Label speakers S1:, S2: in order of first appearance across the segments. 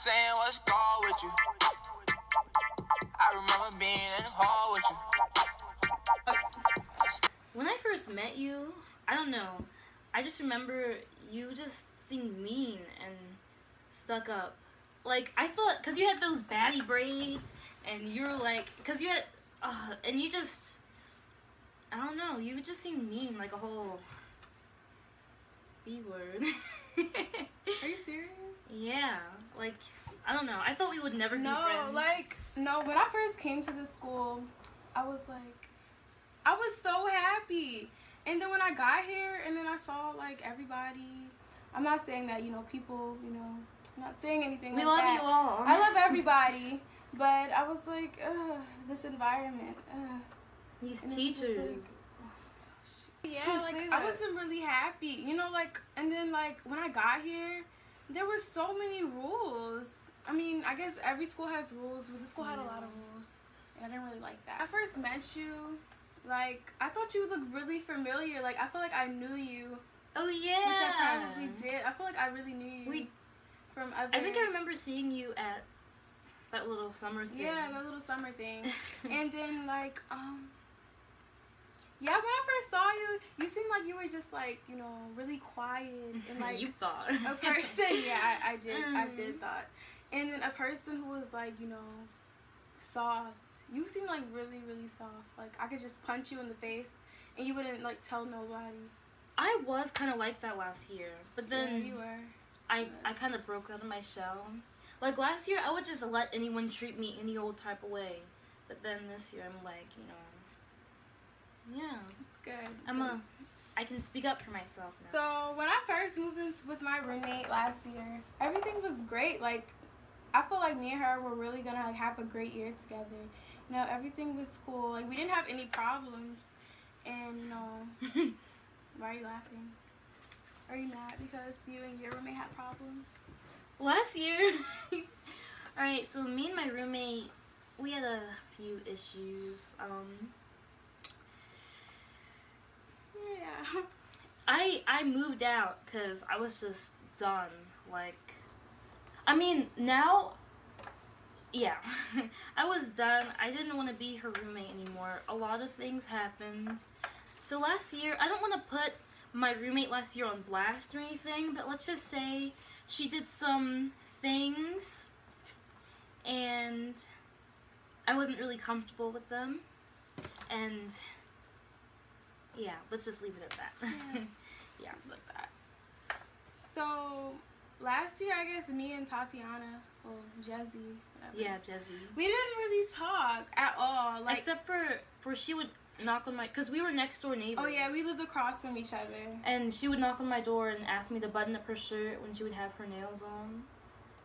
S1: saying what's wrong with you. I remember being in the hall with you.
S2: When I first met you, I don't know. I just remember you just seemed mean and stuck up. Like, I thought, because you had those baddie braids, and you were like, because you had, and you just, I don't know, you just seemed mean, like a whole B word.
S3: Are you serious?
S2: Yeah, like, I don't know. I thought we would never be friends.
S3: No, when I first came to the school, I was so happy. And then when I got here, and then I saw, like, everybody, I'm not saying that, people, I'm not saying anything
S2: we
S3: like
S2: love
S3: that.
S2: you all.
S3: I love everybody, but I was like, this environment,
S2: These
S3: and
S2: teachers.
S3: Yeah, like, I wasn't really happy, and then, like, when I got here, there were so many rules. I mean, I guess every school has rules, but the school had a lot of rules, and I didn't really like that. I first met you, like, I thought you looked really familiar. Like, I feel like I knew you.
S2: Oh, yeah.
S3: Which I probably did. I feel like I really knew you from other...
S2: I think I remember seeing you at that little summer thing.
S3: Yeah, that little summer thing. And then, like, yeah, when I first saw you, you seemed like you were just, like, really quiet and, like...
S2: You thought.
S3: A person, yeah, I did thought. And then a person who was, like, soft. You seem like really, really soft. Like, I could just punch you in the face and you wouldn't, like, tell nobody.
S2: I was kind of like that last year, but then
S3: Yeah, you were.
S2: I kind of broke out of my shell. Like, last year, I would just let anyone treat me any old type of way. But then this year, I'm like, yeah.
S3: It's good.
S2: I can speak up for myself now.
S3: So, when I first moved in with my roommate last year, everything was great. Like, I feel like me and her were really gonna, like, have a great year together. Everything was cool. Like, we didn't have any problems. And, why are you laughing? Are you mad because you and your roommate had problems?
S2: Last year, alright, so me and my roommate, we had a few issues.
S3: Yeah.
S2: I moved out because I was just done. Like, I mean, now, yeah, I was done. I didn't want to be her roommate anymore. A lot of things happened. So last year, I don't want to put my roommate last year on blast or anything, but let's just say she did some things and I wasn't really comfortable with them. And yeah, let's just leave it at that. Yeah,
S3: like that. So, last year, I guess me and Tatiana, or Jezzy, whatever.
S2: Yeah, Jezzy.
S3: We didn't really talk at all. Like,
S2: except for she would knock on my, because we were next door neighbors.
S3: Oh yeah, we lived across from each other.
S2: And she would knock on my door and ask me to button up her shirt when she would have her nails on.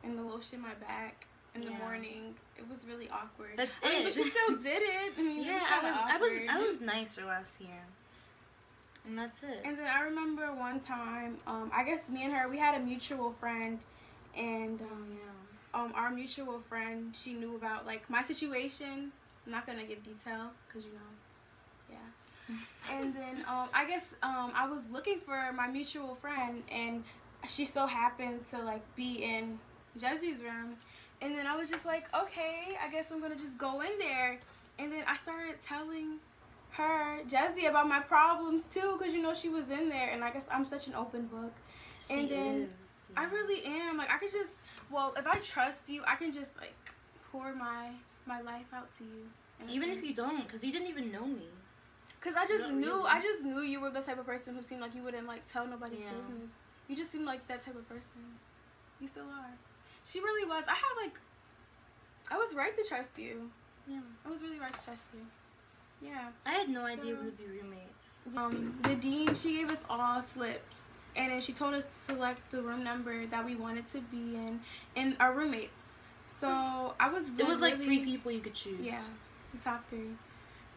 S3: And the lotion in my back in the morning. It was really awkward.
S2: That's
S3: I mean, but she still did it. I mean,
S2: yeah, I was nicer last year. And that's it.
S3: And then I remember one time, I guess me and her, we had a mutual friend, and our mutual friend, she knew about, like, my situation. I'm not gonna give detail, cause yeah. And then I guess I was looking for my mutual friend, and she so happened to, like, be in Jezzy's room, and then I was just like, okay, I guess I'm gonna just go in there. And then I started telling her, Jezzy, about my problems too, because she was in there, and I guess I'm such an open book.
S2: She is.
S3: I really am. Like, I could just, if I trust you, I can just, like, pour my life out to you.
S2: Even if you don't, because you didn't even know me.
S3: Because I just knew you were the type of person who seemed like you wouldn't, like, tell nobody's business. You just seemed like that type of person. You still are. She really was. I was right to trust you.
S2: Yeah.
S3: I was really right to trust you. Yeah.
S2: I had no idea we would be roommates.
S3: The dean, she gave us all slips, and then she told us to select the room number that we wanted to be in, and our roommates. So I was really,
S2: it was like 3 people you could choose.
S3: Yeah, the top 3.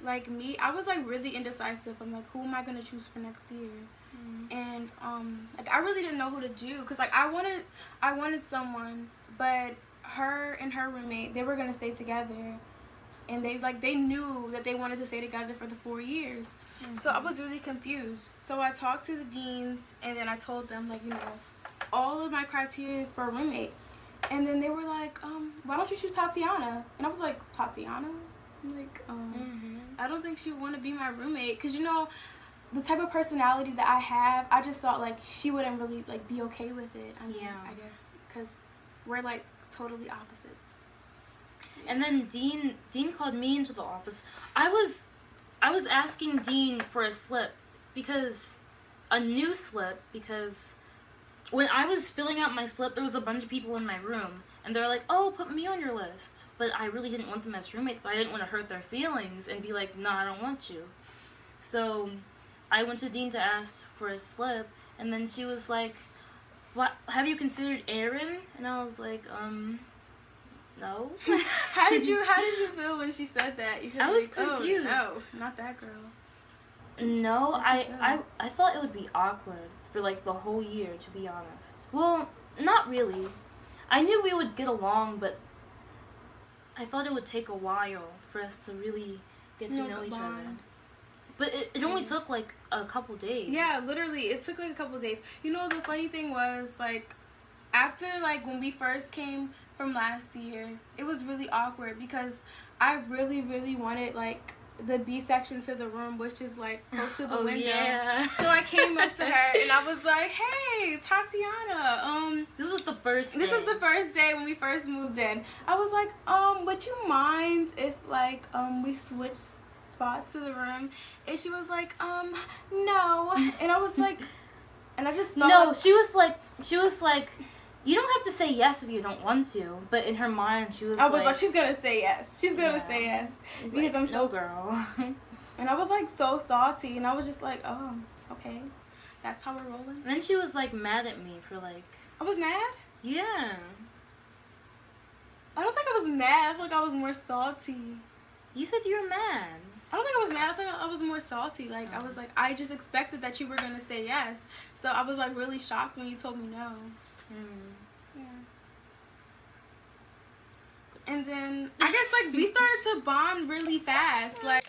S3: Like me, I was, like, really indecisive. I'm like, who am I gonna choose for next year? And like, I really didn't know who to do, because, like, I wanted someone, but her and her roommate, they were gonna stay together. And they knew that they wanted to stay together for the 4 years. So I was really confused. So I talked to the deans, and then I told them, like, all of my criteria is for a roommate. And then they were like, why don't you choose Tatiana? And I was like, Tatiana? I'm like, I don't think she would want to be my roommate. Because, you know, the type of personality that I have, I just thought, like, she wouldn't really, like, be okay with it. I guess. Because we're, like, totally opposites.
S2: And then Dean called me into the office. I was asking Dean for a slip, because when I was filling out my slip, there was a bunch of people in my room, and they're like, oh, put me on your list. But I really didn't want them as roommates, but I didn't want to hurt their feelings and be like, nah, I don't want you. So I went to Dean to ask for a slip, and then she was like, what, have you considered Erin? And I was like, no.
S3: How did you feel when she said that?
S2: I was confused.
S3: Oh, no, not that girl.
S2: No, I thought it would be awkward for like the whole year, to be honest. Well, not really. I knew we would get along, but I thought it would take a while for us to really get to know each other. But it only took like a couple days.
S3: Yeah, literally, it took like a couple days. You know, the funny thing was, like, after, like, when we first came from last year, it was really awkward because I really, really wanted, like, the B section to the room, which is, like, close to the window. Yeah. So I came up to her, and I was like, hey, Tatiana,
S2: This was the first day.
S3: This was the first day when we first moved in. I was like, would you mind if, like, we switched spots to the room? And she was like, no. And I was like, and I just felt
S2: No, she was like, you don't have to say yes if you don't want to. But in her mind, she was
S3: I was like, she's gonna say yes. She's gonna say yes.
S2: Because
S3: like,
S2: I'm no girl.
S3: And I was like so salty, and I was just like, oh, okay. That's how we're rolling.
S2: And then she was like mad at me for like.
S3: I was mad?
S2: Yeah.
S3: I don't think I was mad. I feel like I was more salty.
S2: You said you were mad.
S3: I don't think I was mad. I think I was more salty. Like, I was like, I just expected that you were going to say yes. So I was like really shocked when you told me no. Yeah. And then I guess like we started to bond really fast. Like